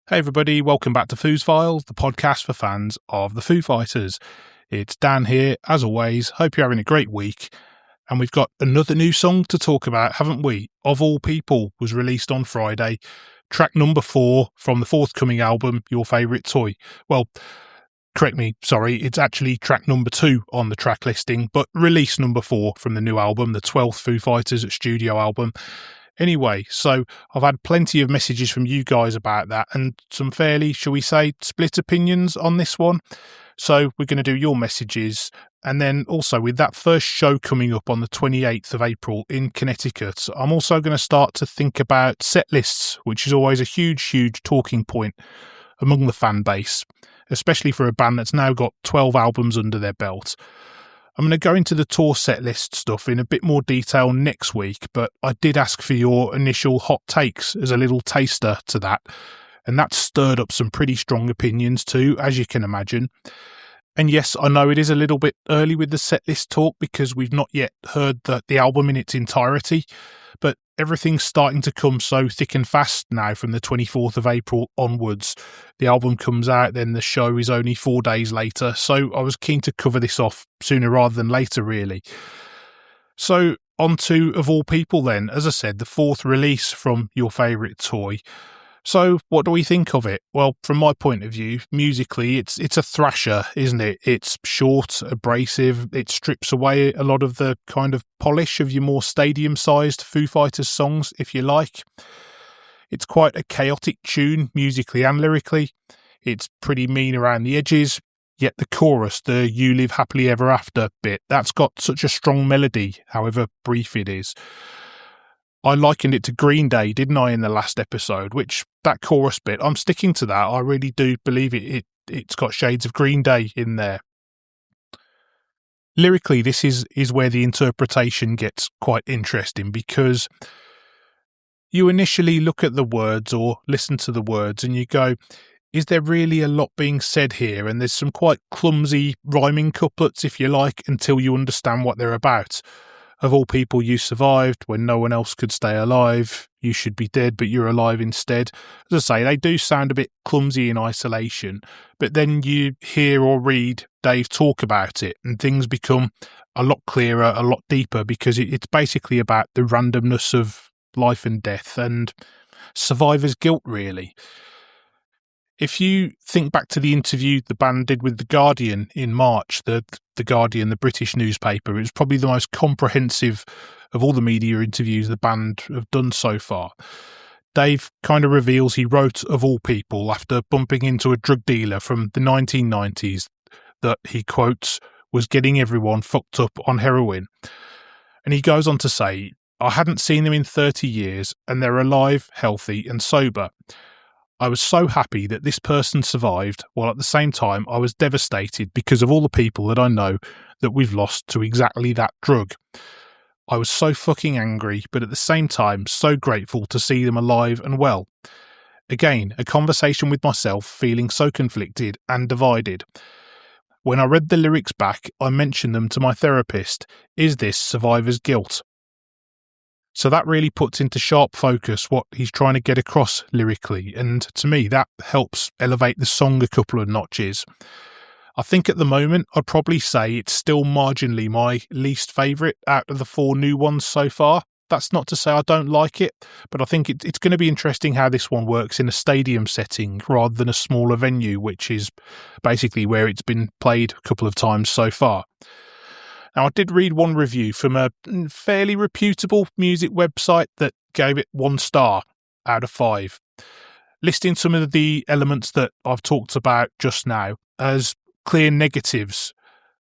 Hey everybody, welcome back to Foos Files, the podcast for fans of the Foo Fighters. It's Dan here, as always. Hope you're having a great week. And we've got another new song to talk about, haven't we? Of All People was released on Friday. Track number 4 from the forthcoming album, Your Favourite Toy. Well, correct me, sorry, it's actually track number 2 on the track listing, but release number 4 from the new album, the 12th Foo Fighters studio album. Anyway, so I've had plenty of messages from you guys about that and some fairly, shall we say, split opinions on this one. So we're going to do your messages. And then also with that first show coming up on the 28th of April in Connecticut, I'm also going to start to think about set lists, which is always a huge talking point among the fan base, especially for a band that's now got 12 albums under their belt. I'm going to go into the tour set list stuff in a bit more detail next week, but I did ask for your initial hot takes as a little taster to that, and that stirred up some pretty strong opinions too, as you can imagine. And yes, I know it is a little bit early with the set list talk because we've not yet heard the album in its entirety, but everything's starting to come so thick and fast now from the 24th of April onwards. The album comes out, then the show is only 4 days later, so I was keen to cover this off sooner rather than later, really. So, on to Of All People then, as I said, the 4th release from Your Favourite Toy. So, what do we think of it? Well, from my point of view, musically, it's a thrasher, isn't it? It's short, abrasive, it strips away a lot of the kind of polish of your more stadium-sized Foo Fighters songs, if you like. It's quite a chaotic tune, musically and lyrically. It's pretty mean around the edges, yet the chorus, the You Live Happily Ever After bit, that's got such a strong melody, however brief it is. I likened it to Green Day, didn't I, in the last episode, which that chorus bit, I'm sticking to that. I really do believe it's got shades of Green Day in there. Lyrically, this is where the interpretation gets quite interesting because you initially look at the words or listen to the words and you go, is there really a lot being said here? And there's some quite clumsy rhyming couplets, if you like, until you understand what they're about. Of all people, you survived when no one else could stay alive. You should be dead, but you're alive instead. As I say, they do sound a bit clumsy in isolation, but then you hear or read Dave talk about it and things become a lot clearer, a lot deeper, because it's basically about the randomness of life and death and survivor's guilt, really. If you think back to the interview the band did with The Guardian in March, the Guardian, the British newspaper, it was probably the most comprehensive of all the media interviews the band have done so far. Dave kind of reveals he wrote Of All People after bumping into a drug dealer from the 1990s that he quotes was getting everyone fucked up on heroin. And he goes on to say, I hadn't seen them in 30 years and they're alive, healthy and sober. I was so happy that this person survived, while at the same time I was devastated because of all the people that I know that we've lost to exactly that drug. I was so fucking angry, but at the same time so grateful to see them alive and well. Again, a conversation with myself feeling so conflicted and divided. When I read the lyrics back, I mentioned them to my therapist. Is this survivor's guilt? So that really puts into sharp focus what he's trying to get across lyrically, and to me that helps elevate the song a couple of notches. I think at the moment I'd probably say it's still marginally my least favourite out of the 4 new ones so far. That's not to say I don't like it, but I think it's going to be interesting how this one works in a stadium setting rather than a smaller venue, which is basically where it's been played a couple of times so far. Now, I did read one review from a fairly reputable music website that gave it 1 star out of 5, listing some of the elements that I've talked about just now as clear negatives.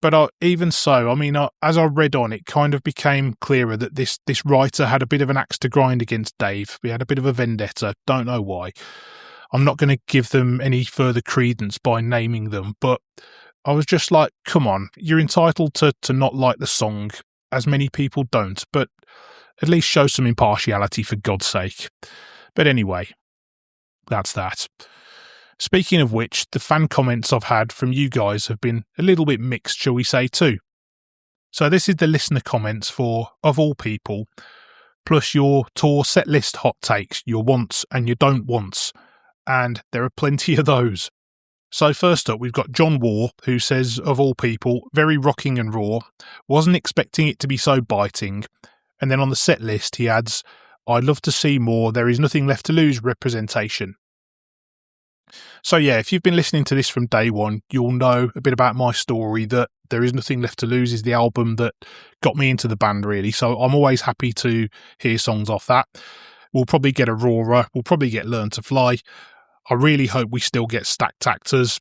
But even so, I mean, as I read on, it kind of became clearer that this writer had a bit of an axe to grind against Dave. He had a bit of a vendetta, don't know why. I'm not going to give them any further credence by naming them, but I was just like, come on, you're entitled to not like the song, as many people don't, but at least show some impartiality for God's sake. But anyway, that's that. Speaking of which, the fan comments I've had from you guys have been a little bit mixed, shall we say, too. So this is the listener comments for Of All People, plus your tour set list hot takes, your wants and your don't wants, and there are plenty of those. So first up, we've got John War, who says, Of All People, very rocking and raw, wasn't expecting it to be so biting, and then on the set list he adds, I'd love to see more There Is Nothing Left to Lose representation. So yeah, if you've been listening to this from day one, you'll know a bit about my story, that There Is Nothing Left to Lose is the album that got me into the band, really. So I'm always happy to hear songs off that. We'll probably get Aurora, we'll probably get Learn to Fly. I really hope we still get Stacked Actors.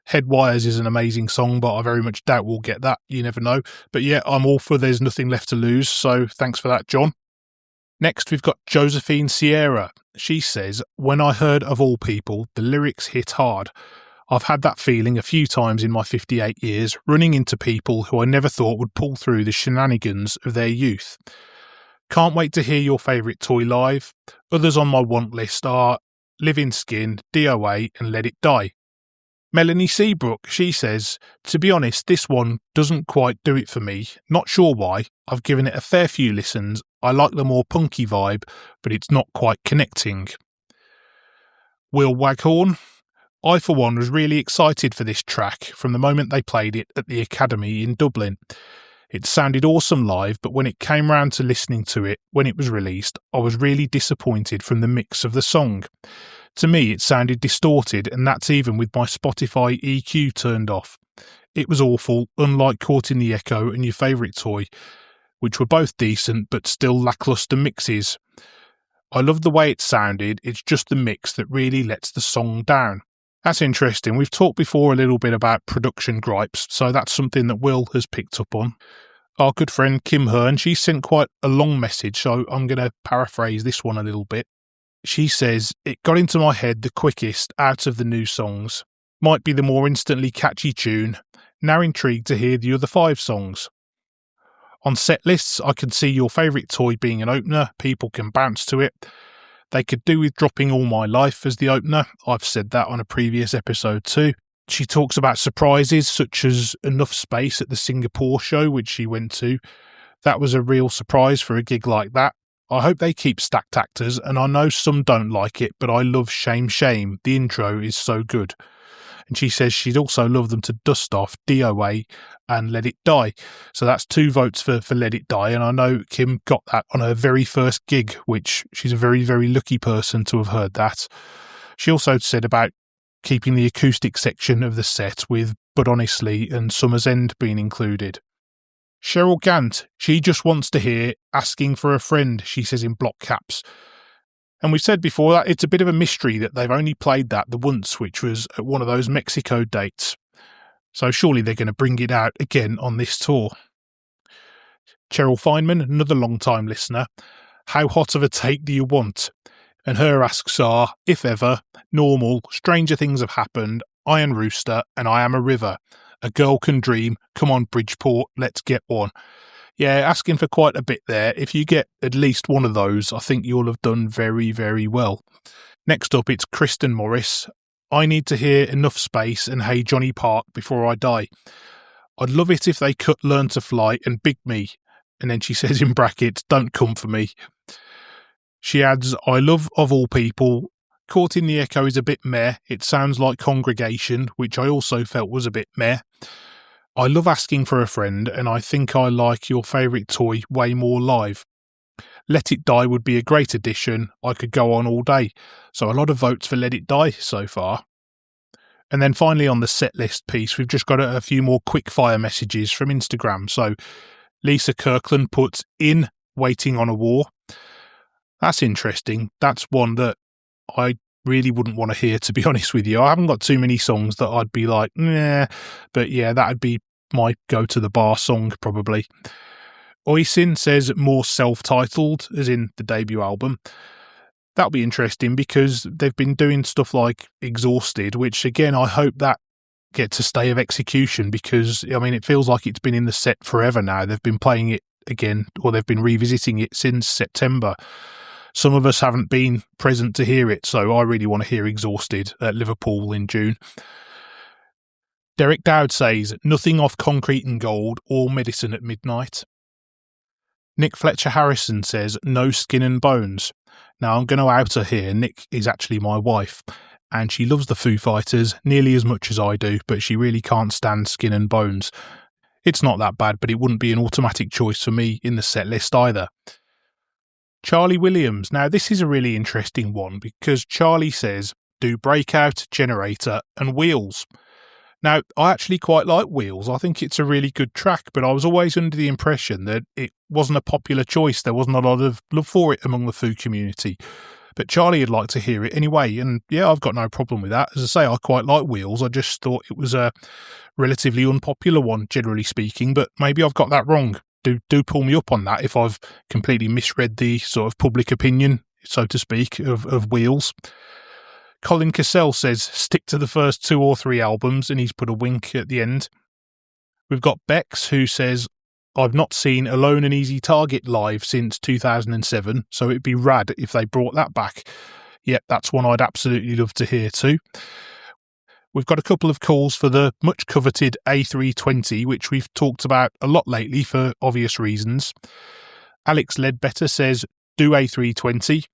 Headwires is an amazing song, but I very much doubt we'll get that. You never know. But yeah, I'm all for There's Nothing Left to Lose, so thanks for that, John. Next, we've got Josephine Sierra. She says, when I heard Of All People, the lyrics hit hard. I've had that feeling a few times in my 58 years, running into people who I never thought would pull through the shenanigans of their youth. Can't wait to hear your favourite toy live. Others on my want list are Living Skin, DOA and Let It Die. Melanie Seabrook, she says, to be honest, this one doesn't quite do it for me. Not sure why. I've given it a fair few listens. I like the more punky vibe, but it's not quite connecting. Will Waghorn, I for one was really excited for this track from the moment they played it at the Academy in Dublin. It sounded awesome live, but when it came round to listening to it when it was released, I was really disappointed from the mix of the song. To me, it sounded distorted, and that's even with my Spotify EQ turned off. It was awful, unlike Caught in the Echo and Your Favourite Toy, which were both decent but still lacklustre mixes. I love the way it sounded, it's just the mix that really lets the song down. That's interesting. We've talked before a little bit about production gripes, so that's something that Will has picked up on. Our good friend Kim Hearn, she sent quite a long message, so I'm going to paraphrase this one a little bit. She says, it got into my head the quickest out of the new songs. Might be the more instantly catchy tune. Now intrigued to hear the other 5 songs. On set lists, I can see Your Favourite Toy being an opener. People can bounce to it. They could do with dropping All My Life as the opener. I've said that on a previous episode too. She talks about surprises such as Enough Space at the Singapore show, which she went to. That was a real surprise for a gig like that. I hope they keep Stacked Actors, and I know some don't like it, but I love Shame Shame. The intro is so good. And she says she'd also love them to dust off DOA and Let It Die. So that's 2 votes for Let It Die, and I know Kim got that on her very first gig, which she's a very, very lucky person to have heard that. She also said about keeping the acoustic section of the set with But Honestly and Summer's End being included. Cheryl Gant, she just wants to hear Asking for a Friend, she says in block caps. And we've said before that it's a bit of a mystery that they've only played that the once, which was at one of those Mexico dates. So surely they're going to bring it out again on this tour. Cheryl Feynman, another long-time listener, how hot of a take do you want? And her asks are, if ever, normal, stranger things have happened, Iron Rooster, and I Am a River. A girl can dream, come on Bridgeport, let's get one. Yeah, asking for quite a bit there. If you get at least one of those, I think you'll have done very, very well. Next up, it's Kristen Morris. I need to hear Enough Space and Hey Johnny Park before I die. I'd love it if they cut Learn to Fly and Big Me. And then she says in brackets, don't come for me. She adds, I love Of All People. Caught in the Echo is a bit meh. It sounds like Congregation, which I also felt was a bit meh. I love Asking for a Friend, and I think I like Your Favourite Toy way more live. Let It Die would be a great addition. I could go on all day. So a lot of votes for Let It Die so far. And then finally on the set list piece, we've just got a few more quick fire messages from Instagram. So Lisa Kirkland puts in Waiting on a War. That's interesting. That's one that I really wouldn't want to hear, to be honest with you. I haven't got too many songs that I'd be like, nah, but yeah, that'd be my go to the bar song probably. Oisin says more self-titled, as in the debut album. That'll be interesting because they've been doing stuff like Exhausted, which again, I hope that gets a stay of execution because, I mean, it feels like it's been in the set forever now. They've been playing it again, or they've been revisiting it since September. Some of us haven't been present to hear it, so I really want to hear Exhausted at Liverpool in June. Derek Dowd says, nothing off Concrete and Gold or Medicine at Midnight. Nick Fletcher Harrison says, no Skin and Bones. Now, I'm going to out her here. Nick is actually my wife, and she loves the Foo Fighters nearly as much as I do, but she really can't stand Skin and Bones. It's not that bad, but it wouldn't be an automatic choice for me in the set list either. Charlie Williams. Now, this is a really interesting one because Charlie says, do Breakout, Generator and Wheels. Now, I actually quite like Wheels. I think it's a really good track, but I was always under the impression that it wasn't a popular choice. There wasn't a lot of love for it among the Foo community. But Charlie would like to hear it anyway, and yeah, I've got no problem with that. As I say, I quite like Wheels. I just thought it was a relatively unpopular one, generally speaking, but maybe I've got that wrong. Do pull me up on that if I've completely misread the sort of public opinion, so to speak, of Wheels. Colin Cassell says, stick to the first 2 or 3 albums, and he's put a wink at the end. We've got Bex, who says, I've not seen Alone and Easy Target live since 2007, so it'd be rad if they brought that back. Yep, that's one I'd absolutely love to hear too. We've got a couple of calls for the much coveted A320, which we've talked about a lot lately for obvious reasons. Alex Ledbetter says, do A320,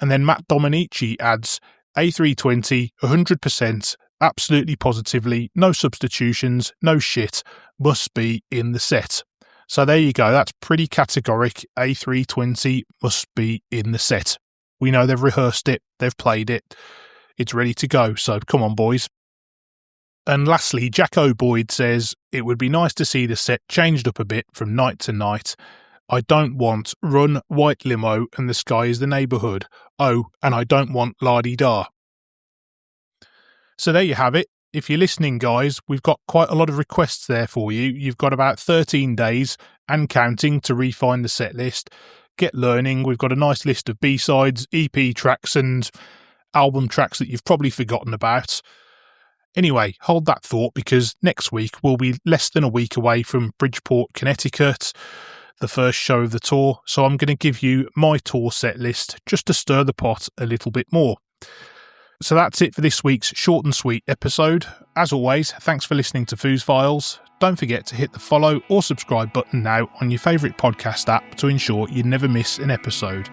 and then Matt Dominici adds, A320, 100%, absolutely positively, no substitutions, no shit, must be in the set. So there you go, that's pretty categoric. A320 must be in the set. We know they've rehearsed it, they've played it, it's ready to go, so come on boys. And lastly, Jack O'Boyd says, it would be nice to see the set changed up a bit from night to night. I don't want Run, White Limo and The Sky is the Neighbourhood. Oh, and I don't want La-Di-Da. So there you have it. If you're listening, guys, we've got quite a lot of requests there for you. You've got about 13 days and counting to refine the set list. Get learning. We've got a nice list of B-sides, EP tracks and album tracks that you've probably forgotten about. Anyway, hold that thought because next week we'll be less than a week away from Bridgeport, Connecticut, the first show of the tour. So I'm going to give you my tour set list just to stir the pot a little bit more. So that's it for this week's short and sweet episode. As always, thanks for listening to Foos Files. Don't forget to hit the follow or subscribe button now on your favourite podcast app to ensure you never miss an episode.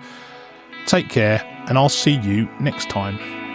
Take care, and I'll see you next time.